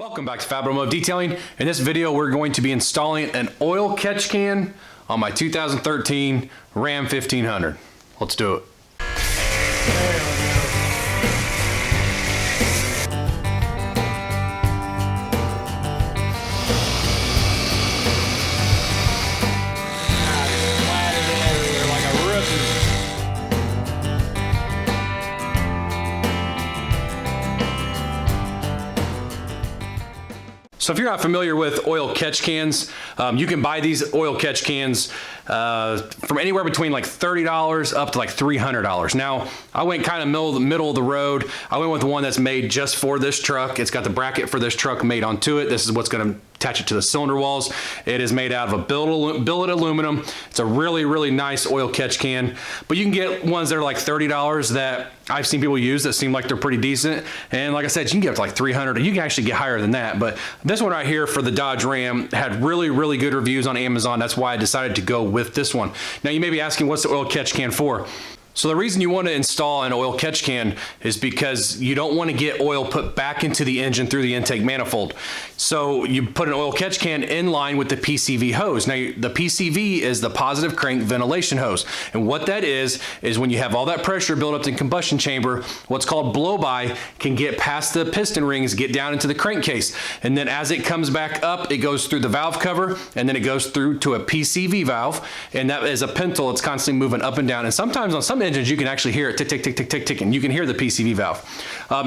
Welcome back to Fab Automotive Detailing. In this video, we're going to be installing an oil catch can on my 2013 Ram 1500. Let's do it. So if you're not familiar with oil catch cans, you can buy these oil catch cans from anywhere between like $30 up to like $300. Now, I went kind of middle of the road. I went with one that's made just for this truck. It's got the bracket for this truck made onto it. This is what's going to attach it to the cylinder walls. It is made out of a billet aluminum. It's a really, really nice oil catch can, but you can get ones that are like $30 that I've seen people use that seem like they're pretty decent. And like I said, you can get up to like 300, or you can actually get higher than that. But this one right here for the Dodge Ram had really, really good reviews on Amazon. That's why I decided to go with this one. Now you may be asking, what's the oil catch can for? So the reason you want to install an oil catch can is because you don't want to get oil put back into the engine through the intake manifold. So you put an oil catch can in line with the PCV hose. Now the PCV is the positive crank ventilation hose. And what that is when you have all that pressure built up in the combustion chamber, what's called blow-by can get past the piston rings, get down into the crankcase. And then as it comes back up, it goes through the valve cover, and then it goes through to a PCV valve. And that is a pintle. It's constantly moving up and down. And sometimes on some engines, you can actually hear it tick, tick, tick, tick, tick, tick, and you can hear the PCV valve.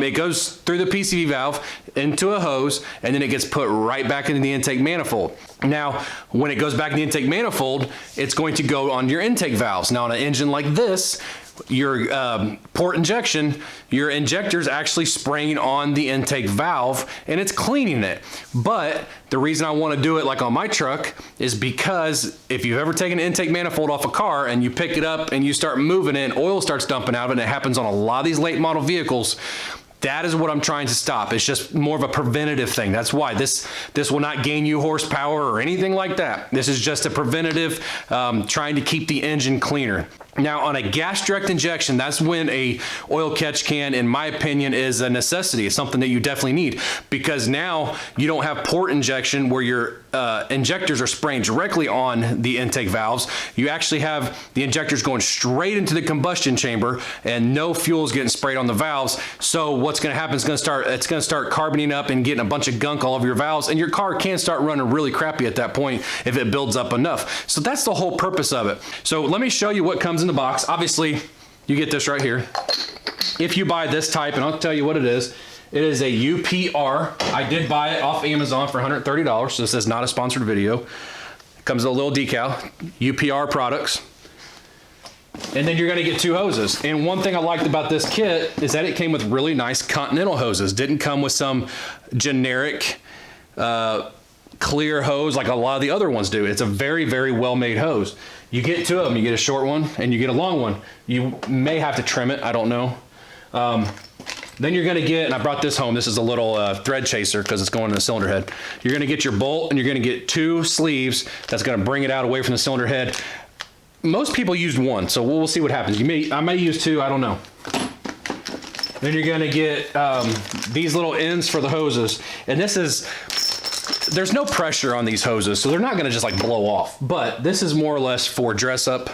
It goes through the PCV valve into a hose, and then it gets put right back into the intake manifold. Now, when it goes back in the intake manifold, it's going to go on your intake valves. Now, on an engine like this, your port injection, your injector's actually spraying on the intake valve and it's cleaning it. But the reason I want to do it like on my truck is because if you've ever taken an intake manifold off a car and you pick it up and you start moving it and oil starts dumping out of it, and it happens on a lot of these late model vehicles, that is what I'm trying to stop. It's just more of a preventative thing. That's why this will not gain you horsepower or anything like that. This is just a preventative, trying to keep the engine cleaner. Now on a gas direct injection, that's when a oil catch can, in my opinion, is a necessity. It's something that you definitely need, because now you don't have port injection where your injectors are spraying directly on the intake valves. You actually have the injectors going straight into the combustion chamber and no fuel is getting sprayed on the valves. So what's going to happen is it's going to start carboning up and getting a bunch of gunk all over your valves, and your car can start running really crappy at that point if it builds up enough. So that's the whole purpose of it. So let me show you what comes in the box. Obviously, you get this right here. If you buy this type, and I'll tell you what it is a UPR. I did buy it off Amazon for $130, so this is not a sponsored video. It comes with a little decal, UPR products. And then you're gonna get two hoses. And one thing I liked about this kit is that it came with really nice Continental hoses. Didn't come with some generic clear hose like a lot of the other ones do. It's a very, very well-made hose. You get two of them. You get a short one and you get a long one. You may have to trim it, I don't know. Then you're gonna get, and I brought this home, this is a little thread chaser because it's going in the cylinder head. You're gonna get your bolt and you're gonna get two sleeves that's gonna bring it out away from the cylinder head. Most people used one, so we'll see what happens. I may use two, I don't know. Then you're gonna get these little ends for the hoses. And there's no pressure on these hoses, so they're not gonna just like blow off. But this is more or less for dress up.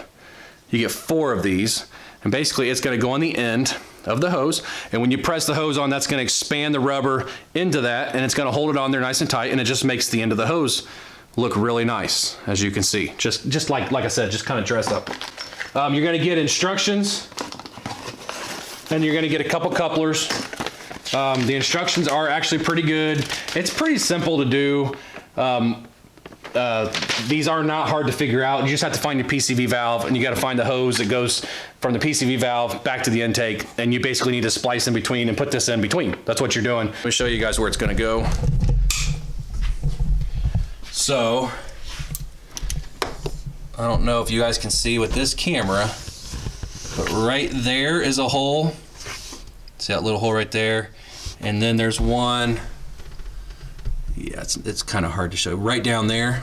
You get 4 of these, and basically it's gonna go on the end of the hose, and when you press the hose on, that's gonna expand the rubber into that, and it's gonna hold it on there nice and tight, and it just makes the end of the hose look really nice, as you can see. Just like I said, just kind of dress up. You're gonna get instructions, and you're gonna get a couple couplers. The instructions are actually pretty good. It's pretty simple to do. These are not hard to figure out. You just have to find your PCV valve, and you got to find the hose that goes from the PCV valve back to the intake, and you basically need to splice in between and put this in between. That's what you're doing. Let me show you guys where it's going to go. So I don't know if you guys can see with this camera, but right there is a hole. See that little hole right there? And then there's one, yeah, it's kind of hard to show. Right down there.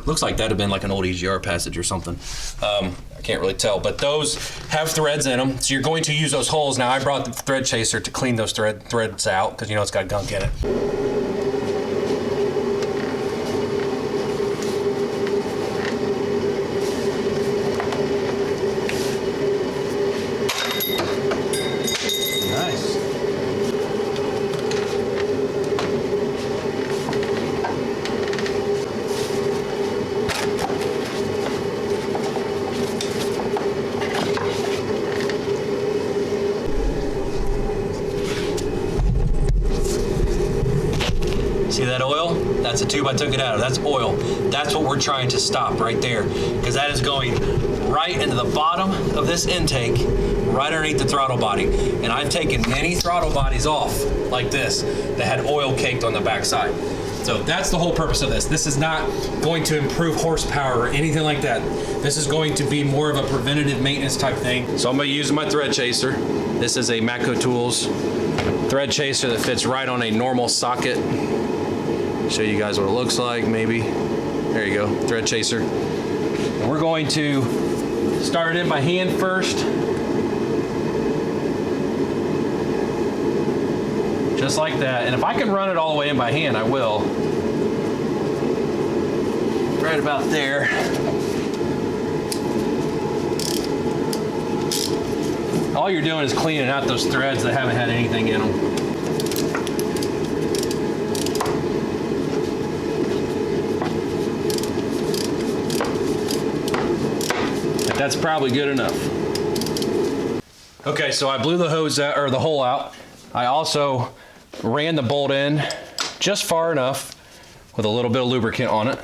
Looks like that'd have been like an old EGR passage or something. I can't really tell, but those have threads in them. So you're going to use those holes. Now I brought the thread chaser to clean those threads out because you know it's got gunk in it. See that oil? That's the tube I took it out of. That's oil. That's what we're trying to stop right there, because that is going right into the bottom of this intake, right underneath the throttle body. And I've taken many throttle bodies off like this that had oil caked on the backside. So that's the whole purpose of this. This is not going to improve horsepower or anything like that. This is going to be more of a preventative maintenance type thing. So I'm going to use my thread chaser. This is a Matco Tools thread chaser that fits right on a normal socket. Show you guys what it looks like, maybe. There you go, thread chaser. And we're going to start it in by hand first. Just like that. And if I can run it all the way in by hand, I will. Right about there. All you're doing is cleaning out those threads that haven't had anything in them. But that's probably good enough. Okay, so I blew the hose out, or the hole out. I also ran the bolt in just far enough with a little bit of lubricant on it,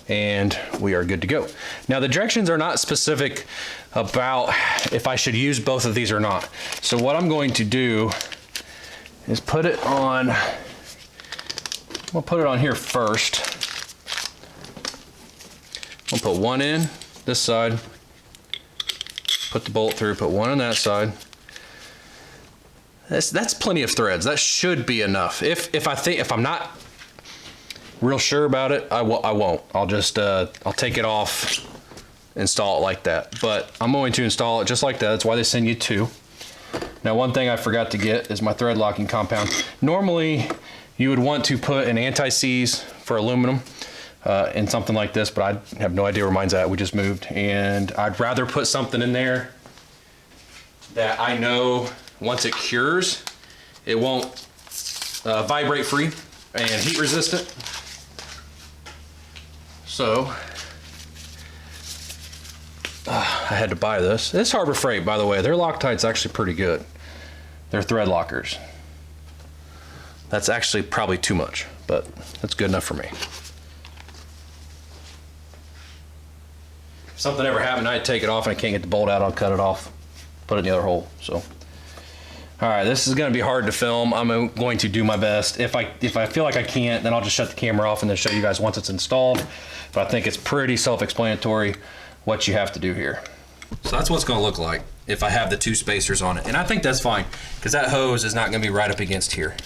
and we are good to go. Now the directions are not specific about if I should use both of these or not. So what I'm going to do is put it on, we'll put it on here first. I'll put one in this side, put the bolt through, put one on that side. That's plenty of threads. That should be enough. If I'm not real sure about it, I won't. I'll just I'll take it off, install it like that. But I'm going to install it just like that. That's why they send you two. Now, one thing I forgot to get is my thread locking compound. Normally, you would want to put an anti-seize for aluminum in something like this, but I have no idea where mine's at. We just moved, and I'd rather put something in there that I know once it cures, it won't vibrate free and heat resistant. So I had to buy this. This Harbor Freight, by the way, their Loctite's actually pretty good. They're thread lockers. That's actually probably too much, but that's good enough for me. If something ever happened, I'd take it off and I can't get the bolt out, I'll cut it off, put it in the other hole. So, all right, this is going to be hard to film. I'm going to do my best. If I feel like I can't, then I'll just shut the camera off and then show you guys once it's installed. But I think it's pretty self-explanatory what you have to do here. So that's what it's going to look like if I have the two spacers on it. And I think that's fine, because that hose is not going to be right up against here.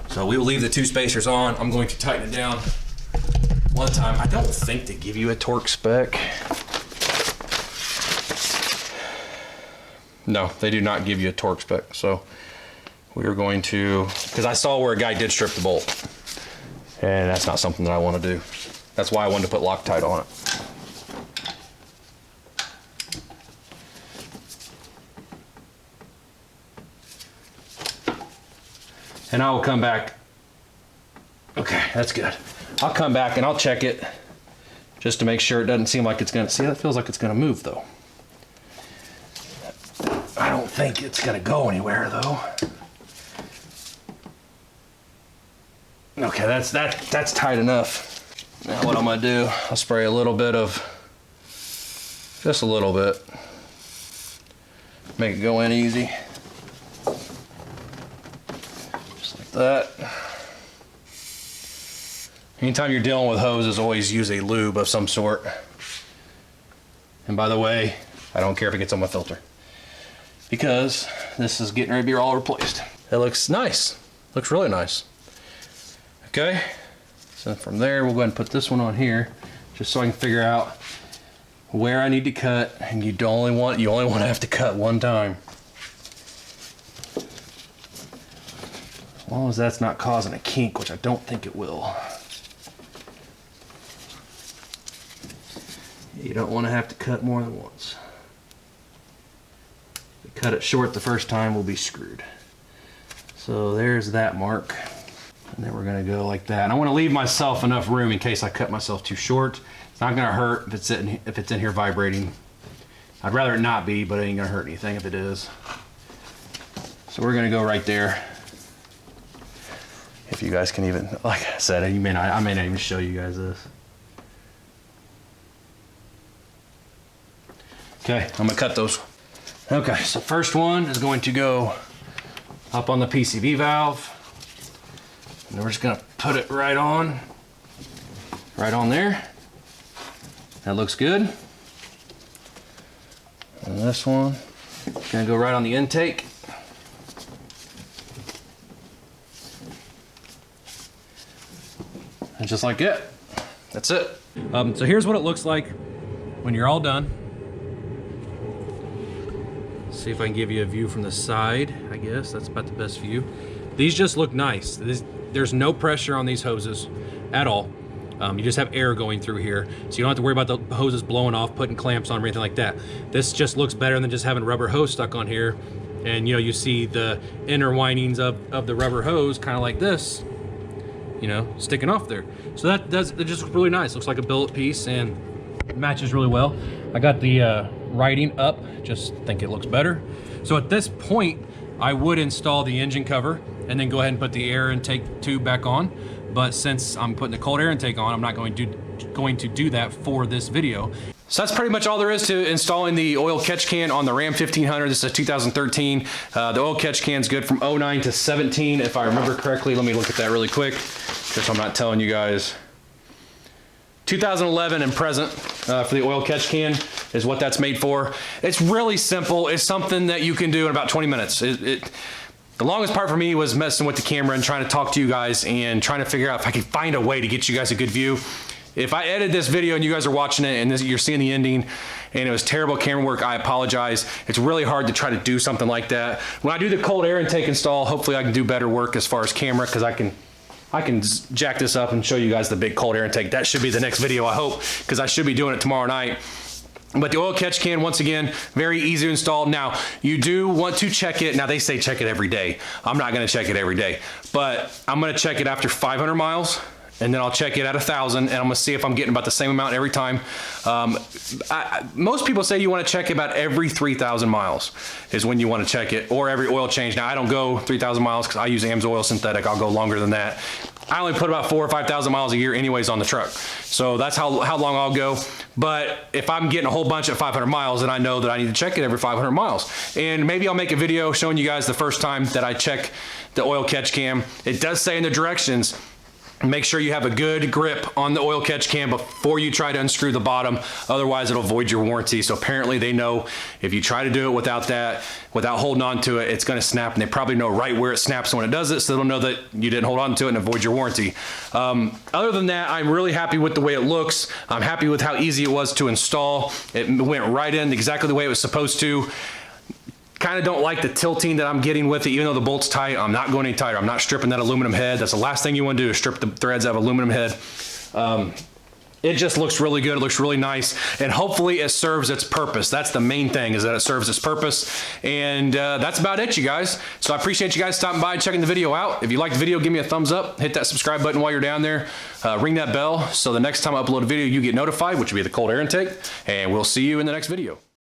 So we will leave the two spacers on. I'm going to tighten it down one time. I don't think they give you a torque spec. No, they do not give you a torque spec. So we are going to, because I saw where a guy did strip the bolt, and that's not something that I want to do. That's why I wanted to put Loctite on it. And I will come back. Okay, that's good. I'll come back and I'll check it just to make sure it doesn't seem like it's gonna, see, that feels like it's gonna move though. I don't think it's gonna go anywhere though. Okay, that's tight enough. Now what I'm gonna do, I'll spray a little bit of, just a little bit. Make it go in easy. Just like that. Anytime you're dealing with hoses, always use a lube of some sort. And by the way, I don't care if it gets on my filter, because this is getting ready to be all replaced. It looks nice. Looks really nice. Okay, so from there we'll go ahead and put this one on here, just so I can figure out where I need to cut. And you only want to have to cut one time, as long as that's not causing a kink, which I don't think it will. You don't want to have to cut more than once. If we cut it short the first time, we'll be screwed. So there's that mark. And then we're going to go like that. And I want to leave myself enough room in case I cut myself too short. It's not going to hurt if it's in here vibrating. I'd rather it not be, but it ain't going to hurt anything if it is. So we're going to go right there. If you guys can even, like I said, I may not even show you guys this. Okay, I'm gonna cut those. Okay, so first one is going to go up on the PCV valve. And we're just gonna put it right on there. That looks good. And this one, gonna go right on the intake. And just like it, that's it. So here's what it looks like when you're all done. See if I can give you a view from the side. I guess that's about the best view. These just look nice. There's no pressure on these hoses at all. You just have air going through here, so you don't have to worry about the hoses blowing off, putting clamps on or anything like that. This just looks better than just having a rubber hose stuck on here. And you know, you see the inner windings of the rubber hose kind of like this, you know, sticking off there. So it just looks really nice. Looks like a billet piece and matches really well. I got the writing up, just think it looks better. So at this point, I would install the engine cover and then go ahead and put the air intake tube back on. But since I'm putting the cold air intake on, I'm not going to do that for this video. So that's pretty much all there is to installing the oil catch can on the Ram 1500. This is 2013. The oil catch can's good from 09 to 17, if I remember correctly. Let me look at that really quick, just so I'm not telling you guys. 2011 and present for the oil catch can is what that's made for. It's really simple. It's something that you can do in about 20 minutes. The longest part for me was messing with the camera and trying to talk to you guys and trying to figure out if I could find a way to get you guys a good view. If I edit this video and you guys are watching it and you're seeing the ending and it was terrible camera work, I apologize. It's really hard to try to do something like that. When I do the cold air intake install, hopefully I can do better work as far as camera, because I can jack this up and show you guys the big cold air intake. That should be the next video, I hope, because I should be doing it tomorrow night. But the oil catch can, once again, very easy to install. Now, you do want to check it. Now, they say check it every day. I'm not gonna check it every day, but I'm gonna check it after 500 miles, and then I'll check it at 1,000, and I'm gonna see if I'm getting about the same amount every time. Most people say you wanna check about every 3,000 miles is when you wanna check it, or every oil change. Now, I don't go 3,000 miles because I use AMSOIL synthetic. I'll go longer than that. I only put about 4,000 or 5,000 miles a year anyways on the truck. So that's how long I'll go. But if I'm getting a whole bunch at 500 miles, then I know that I need to check it every 500 miles. And maybe I'll make a video showing you guys the first time that I check the oil catch cam. It does say in the directions, make sure you have a good grip on the oil catch can before you try to unscrew the bottom. Otherwise, it'll void your warranty. So apparently they know if you try to do it without holding on to it, it's gonna snap, and they probably know right where it snaps when it does it, so they'll know that you didn't hold on to it and avoid your warranty. Other than that, I'm really happy with the way it looks. I'm happy with how easy it was to install. It went right in exactly the way it was supposed to. Kind of don't like the tilting that I'm getting with it, even though the bolt's tight. I'm not going any tighter. I'm not stripping that aluminum head. That's the last thing you want to do, is strip the threads out of aluminum head. It just looks really good. It looks really nice, and hopefully it serves its purpose. That's the main thing, is that it serves its purpose. And that's about it, you guys. So I appreciate you guys stopping by and checking the video out. If you liked the video, give me a thumbs up. Hit that subscribe button while you're down there. Ring that bell so the next time I upload a video, you get notified, which will be the cold air intake. And we'll see you in the next video.